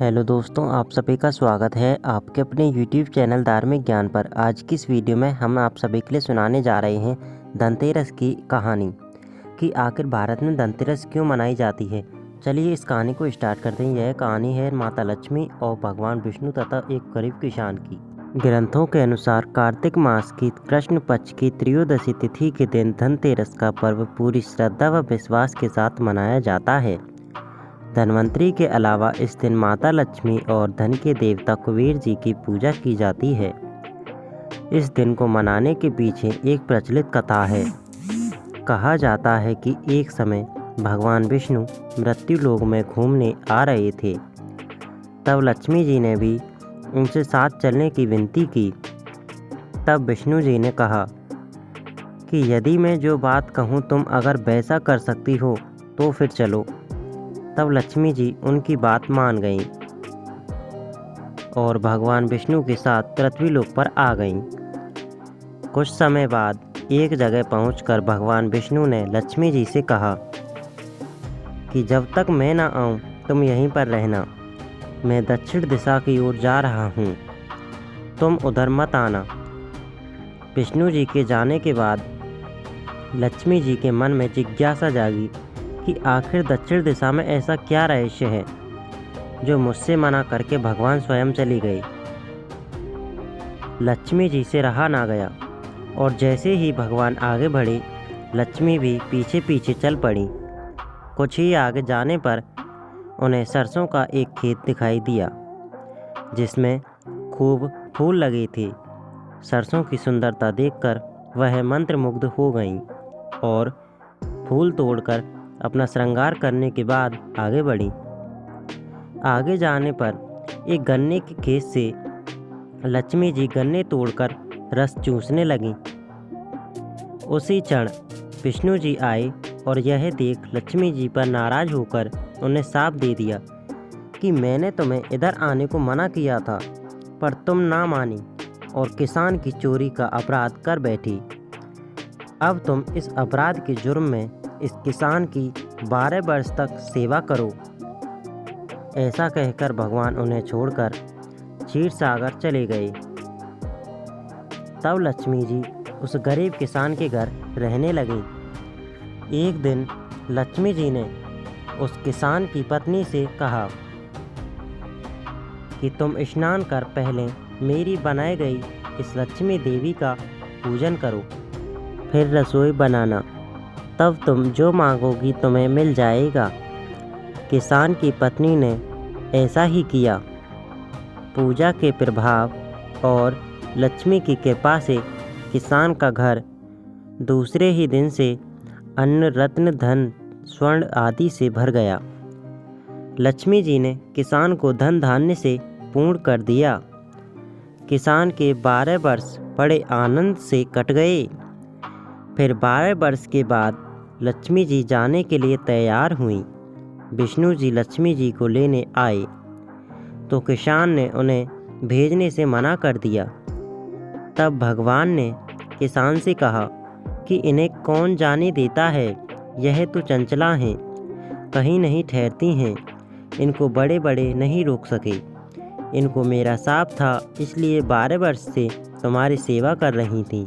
Hello दोस्तों, आप सभी का स्वागत है आपके अपने YouTube चैनल धार्मिक ज्ञान पर। आज की इस वीडियो में हम आप सभी के लिए सुनाने जा रहे हैं धनतेरस की कहानी कि आखिर भारत में धनतेरस क्यों मनाई जाती है। चलिए इस कहानी को स्टार्ट करते हैं। यह कहानी है माता लक्ष्मी और भगवान विष्णु तथा एक गरीब किसान की। ग्रंथों के अनुसार कार्तिक मास की कृष्ण पक्ष की त्रयोदशी तिथि के दिन धनतेरस का पर्व पूरी श्रद्धा व विश्वास के साथ मनाया जाता है। धनवंतरी के अलावा इस दिन माता लक्ष्मी और धन के देवता कुबेर जी की पूजा की जाती है। इस दिन को मनाने के पीछे एक प्रचलित कथा है। कहा जाता है कि एक समय भगवान विष्णु मृत्यु लोक में घूमने आ रहे थे। तब लक्ष्मी जी ने भी उनसे साथ चलने की विनती की। तब विष्णु जी ने कहा कि यदि मैं जो बात कहूँ तुम अगर वैसा कर सकती हो तो फिर चलो। तब लक्ष्मी जी उनकी बात मान गईं और भगवान विष्णु के साथ पृथ्वी लोक पर आ गईं। कुछ समय बाद एक जगह पहुंचकर भगवान विष्णु ने लक्ष्मी जी से कहा कि जब तक मैं ना आऊं तुम यहीं पर रहना। मैं दक्षिण दिशा की ओर जा रहा हूं, तुम उधर मत आना। विष्णु जी के जाने के बाद लक्ष्मी जी के मन में जिज्ञासा जागी कि आखिर दक्षिण दिशा में ऐसा क्या रहस्य है जो मुझसे मना करके भगवान स्वयं चली गई। लक्ष्मी जी से रहा ना गया और जैसे ही भगवान आगे बढ़े लक्ष्मी भी पीछे पीछे चल पड़ी। कुछ ही आगे जाने पर उन्हें सरसों का एक खेत दिखाई दिया जिसमें खूब फूल लगे थे। सरसों की सुंदरता देखकर वह मंत्रमुग्ध हो गईं और फूल तोड़कर अपना श्रृंगार करने के बाद आगे बढ़ी। आगे जाने पर एक गन्ने के खेत से लक्ष्मी जी गन्ने तोड़कर रस चूसने लगीं। उसी क्षण विष्णु जी आए और यह देख लक्ष्मी जी पर नाराज होकर उन्हें शाप दे दिया कि मैंने तुम्हें इधर आने को मना किया था पर तुम ना मानी और किसान की चोरी का अपराध कर बैठी। अब तुम इस अपराध के जुर्म में इस किसान की 12 वर्ष तक सेवा करो। ऐसा कहकर भगवान उन्हें छोड़कर क्षीर सागर चले गए। तब लक्ष्मी जी उस गरीब किसान के घर रहने लगी। एक दिन लक्ष्मी जी ने उस किसान की पत्नी से कहा कि तुम स्नान कर पहले मेरी बनाई गई इस लक्ष्मी देवी का पूजन करो, फिर रसोई बनाना, तब तुम जो मांगोगी तुम्हें मिल जाएगा। किसान की पत्नी ने ऐसा ही किया। पूजा के प्रभाव और लक्ष्मी की कृपा से किसान का घर दूसरे ही दिन से अन्न रत्न धन स्वर्ण आदि से भर गया। लक्ष्मी जी ने किसान को धन धान्य से पूर्ण कर दिया। किसान के 12 वर्ष बड़े आनंद से कट गए। फिर 12 वर्ष के बाद लक्ष्मी जी जाने के लिए तैयार हुईं। विष्णु जी लक्ष्मी जी को लेने आए तो किसान ने उन्हें भेजने से मना कर दिया। तब भगवान ने किसान से कहा कि इन्हें कौन जाने देता है, यह तो चंचला हैं, कहीं नहीं ठहरती हैं, इनको बड़े बड़े नहीं रोक सके। इनको मेरा शाप था इसलिए 12 वर्ष से तुम्हारी सेवा कर रही थी।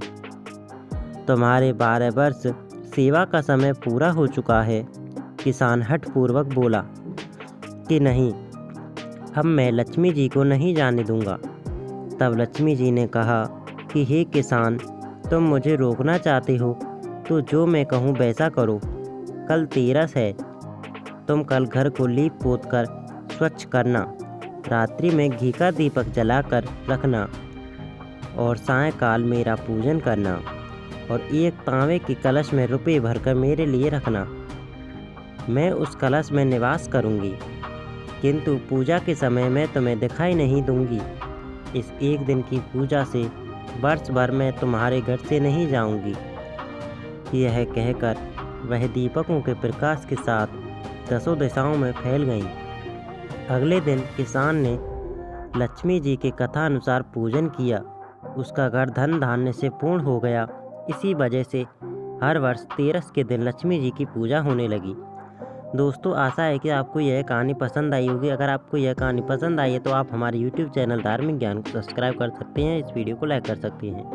तुम्हारे 12 वर्ष सेवा का समय पूरा हो चुका है। किसान हठपूर्वक बोला कि नहीं, अब मैं लक्ष्मी जी को नहीं जाने दूंगा। तब लक्ष्मी जी ने कहा कि हे किसान, तुम मुझे रोकना चाहते हो तो जो मैं कहूँ वैसा करो। कल तेरस है, तुम कल घर को लीप पोत कर स्वच्छ करना, रात्रि में घी का दीपक जलाकर रखना और सायंकाल मेरा पूजन करना और एक तांबे के कलश में रुपए भरकर मेरे लिए रखना। मैं उस कलश में निवास करूंगी, किंतु पूजा के समय मैं तुम्हें दिखाई नहीं दूंगी। इस एक दिन की पूजा से वर्ष भर मैं तुम्हारे घर से नहीं जाऊंगी। यह कहकर वह दीपकों के प्रकाश के साथ 10 दिशाओं में फैल गईं। अगले दिन किसान ने लक्ष्मी जी के कथा अनुसार पूजन किया। उसका घर धन धान्य से पूर्ण हो गया। इसी वजह से हर वर्ष तेरस के दिन लक्ष्मी जी की पूजा होने लगी। दोस्तों आशा है कि आपको यह कहानी पसंद आई होगी। अगर आपको यह कहानी पसंद आई है तो आप हमारे YouTube चैनल धार्मिक ज्ञान को सब्सक्राइब कर सकते हैं, इस वीडियो को लाइक कर सकते हैं।